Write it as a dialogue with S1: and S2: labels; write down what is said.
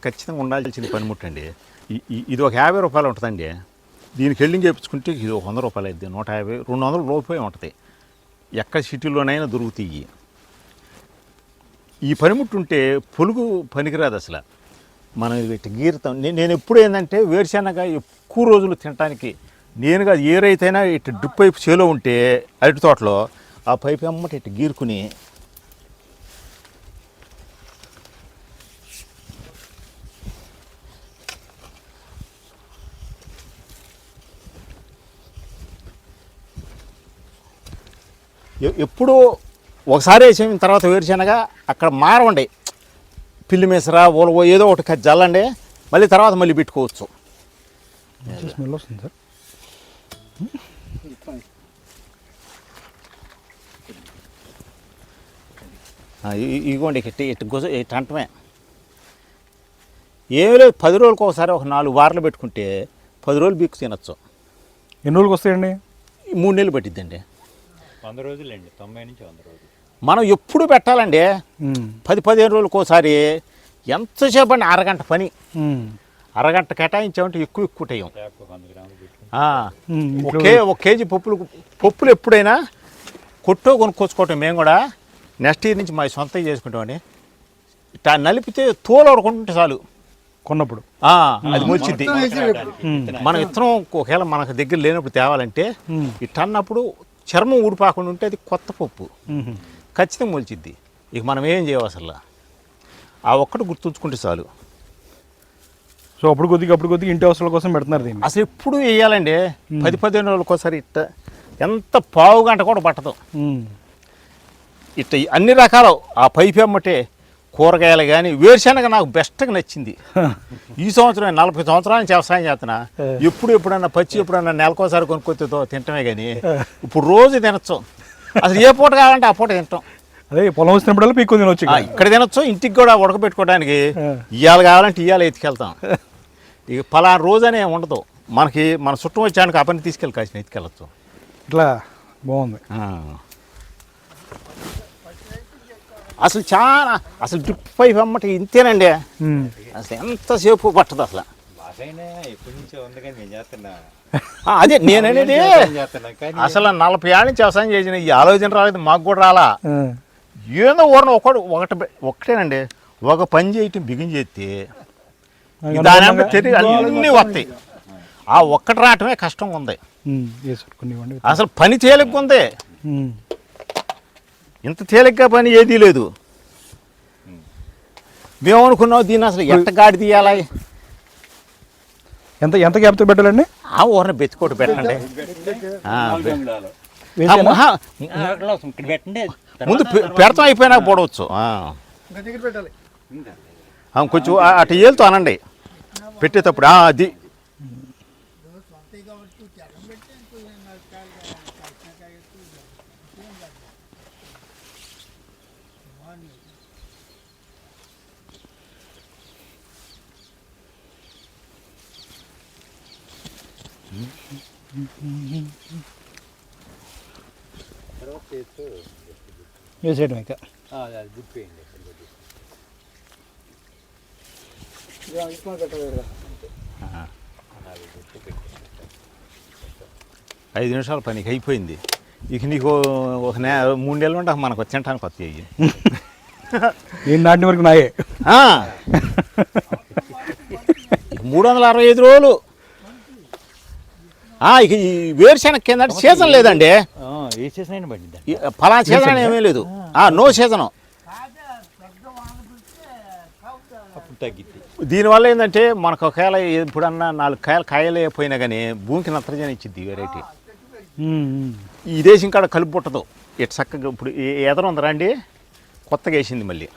S1: ఖచ్చితంగా ఉండాల్సిన పనిముట్టండి. ఇది ఒక 50 రూపాయలు ఉంటుందండి. దీనికి హెల్డింగ్ చేయించుకుంటే ఇది 100 రూపాయలు అయింది, 150, 200 లోపే ఉంటుంది. ఎక్కడ సిటీలోనైనా దొరుకుతాయి. ఈ పనిముట్టు ఉంటే పొలుగు పనికిరాదు అసలు. మనం ఇటు గీరుతాం. నేను ఎప్పుడు ఏంటంటే వేరుశనగ ఎక్కువ రోజులు తినడానికి నేనుగా ఏ రైతైనా ఇటు డ్రిప్ పైపు చేలో ఉంటే అరటి తోటలో ఆ పైపు అమ్మట ఇటు గీరుకుని ఎప్పుడు ఒకసారి వేసిన తర్వాత వేరుశనగ అక్కడ మారవండి, పిల్లి మేసరా ఓలవో ఏదో ఒకటి జల్లండి, మళ్ళీ తర్వాత మళ్ళీ పెట్టుకోవచ్చు.
S2: స్మెల్ వస్తుంది సార్.
S1: ఇగోండి ఇటు అంటమే ఏమీ లేదు. 10 రోజులకు ఒకసారి ఒక 4 వారాలు పెట్టుకుంటే 10 రోజులు బీక్కు తినచ్చు.
S2: ఎన్ని రోజులకు వస్తాయండి?
S1: 3 నెలలు పట్టిద్దండి.
S3: 100 రోజులండి, 90 నుంచి 100 రోజులు.
S1: మనం ఎప్పుడు పెట్టాలండి. 10-15 రోజులకు ఒకసారి. ఎంతసేపు అండి, అరగంట పని. అరగంట కేటాయించామంటే ఎక్కువ టైం. ఒక కేజీ పప్పులు ఎప్పుడైనా కొనుక్కొచ్చుకోవటం. మేము కూడా నెక్స్ట్ ఇయర్ నుంచి మా సొంతం చేసుకుంటామండి. ఇట్లా నలిపితే తోలు వరకుంటే చాలు
S2: కొన్నప్పుడు
S1: అది మొలిచిద్ది. మనం విత్తనం ఒకవేళ మనకు దగ్గర లేనప్పుడు తేవాలంటే ఇట్లా అన్నప్పుడు చర్మం ఊడిపోకుండా ఉంటే అది కొత్త పప్పు ఖచ్చితంగా మొలిచిద్ది. ఇక మనం ఏం చేయాలి అసలు, ఆ ఒక్కటి గుర్తుంచుకుంటే చాలు.
S2: సో అప్పుడు కొద్దిగా ఇంటి అవసరాల కోసం పెడుతున్నారు దీన్ని.
S1: అసలు ఎప్పుడు వేయాలండి. 10-15 రోజులకోసారి ఇట్ట ఎంత పావు గంట కూడా పట్టదు. ఇట్ట అన్ని రకాలు ఆ పైపు అమ్మటే కూరగాయలు కానీ వేరుశనగ నాకు బెస్ట్గా నచ్చింది. ఈ సంవత్సరం 40 సంవత్సరాల నుంచి వ్యవసాయం చేస్తున్నా. ఎప్పుడన్నా నెలకోసారి కొనుక్కొచ్చేతో తింటమే కానీ ఇప్పుడు రోజు తినచ్చు. అసలు ఏ పూట కావాలంటే ఆ పూట తింటాం.
S2: అదే పొలం వచ్చినప్పుడల్లా పీక్కొని తినొచ్చు.
S1: ఇక్కడ తినొచ్చు. ఇంటికి కూడా ఉడకబెట్టుకోవడానికి ఇవాళ కావాలంటే ఇవాళ ఎత్తుకెళ్తాం. ఇక పలానా రోజు అనే ఉండదు మనకి. మన చుట్టం వచ్చానికి ఆ పని తీసుకెళ్ళి కాసిన ఎత్తుకెళ్ళచ్చు.
S2: ఇట్లా బాగుంది.
S1: అసలు డ్రిప్ పైప్ అమ్మటి ఇంతేనండి. అసలు ఎంతసేపు పట్టదు అసలు. అదే నేననేది. అసలు 40 ఏళ్ళ నుంచి వ్యవసాయం చేసిన ఈ ఆలోచన రాలేదు, మాకు కూడా రాలా. ఏదో ఊరిన ఒకటేనండి, ఒక పని చేయటం బిగిన్ చేస్తే దాని తిరిగి అన్నీ వస్తాయి. ఆ ఒక్కటి రావటమే కష్టంగా ఉంది. అసలు పని తేలిగ్గా ఉంది. ఇంత తేలిగ్గా పని ఏదీ లేదు. మేము అనుకున్నాం దీన్ని అసలు ఎంత గాడి తీయాలి,
S2: ఎంత గ్యాప్తో పెట్టాలండి.
S1: ఆ ఊరిని బెత్తుకోటి పెట్టండి. ముందు పెడతాం, అయిపోయినాక పోడవచ్చు. కొంచెం అటు ఏలుతో అనండి పెట్టేటప్పుడు. అది
S2: వేసేయడం ఇక.
S1: 5 నిమిషాల పనికి అయిపోయింది. ఇక నీకు ఒక 3 నెలలు ఉంటే మనకు తినడానికి కొత్త అయ్యి
S2: నేను నాటిన వరకు నాయే.
S1: 365 రోజులు. ఇక ఈ వేరుశనగ కింద సీజన్ లేదండి. ఫలానా సీజన్ ఏమీ లేదు. No season. దీనివల్ల ఏంటంటే మనకు ఒకవేళ ఎప్పుడన్నా 4 కాయలు అయిపోయినా కానీ భూమికి నత్రజని ఇచ్చింది వెరైటీ. ఈ దేశం కాడ కలుపు పుట్టదు. ఇటు చక్కగా ఇప్పుడు ఎదరు ఉందరా అండి, కొత్తగా వేసింది మళ్ళీ.